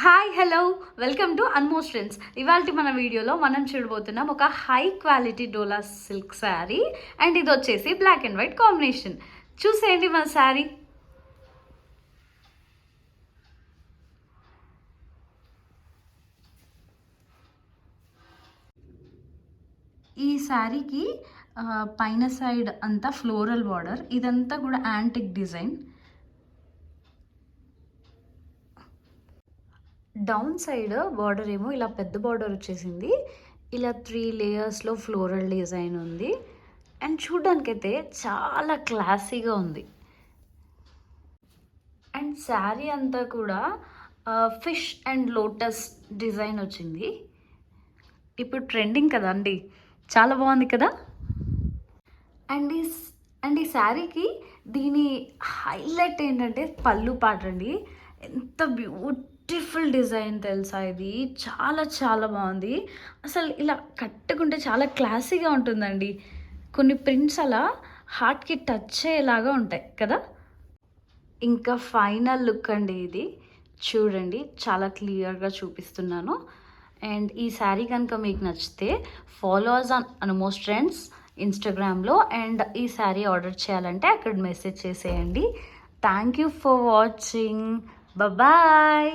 Hi hello welcome to Anmost trends. ఇవాళ మన వీడియోలో మనం చూడబోతున్నాం ఒక high quality Dola silk sari. And ఇది వచ్చేసి బ్లాక్ అండ్ వైట్ కాంబినేషన్. చూసేయండి మన శారీ. ఈ శారీకి పైన సైడ్ అంతా ఫ్లోరల్ బార్డర్, ఇదంతా కూడా antique design. Down side border ఏమో ఇలా పెద్ద బార్డర్ వచ్చేసింది. ఇలా 3 లేయర్స్లో ఫ్లోరల్ డిజైన్ ఉంది. అండ్ చూడ్డానికైతే చాలా క్లాసీగా ఉంది. అండ్ శారీ అంతా కూడా ఫిష్ అండ్ లోటస్ డిజైన్ వచ్చింది. ఇప్పుడు ట్రెండింగ్ కదా అండి, చాలా బాగుంది కదా. అండ్ ఈ శారీకి దీని హైలైట్ ఏంటంటే పళ్ళు పాట అండి. ఎంత బ్యూటిఫుల్ డిజైన్ తెలుసా, ఇది చాలా చాలా బాగుంది. అసలు ఇలా కట్టుకుంటే చాలా క్లాసీగా ఉంటుందండి. కొన్ని ప్రింట్స్ అలా హార్ట్కి టచ్ అయ్యేలాగా ఉంటాయి కదా. ఇంకా ఫైనల్ లుక్ అండి ఇది. చూడండి, చాలా క్లియర్గా చూపిస్తున్నాను. అండ్ ఈ శారీ కనుక మీకు నచ్చితే follow us on Anmost trends ఇన్స్టాగ్రామ్లో. అండ్ ఈ శారీ ఆర్డర్ చేయాలంటే అక్కడ మెసేజ్ చేసేయండి. Thank you for watching. Bye.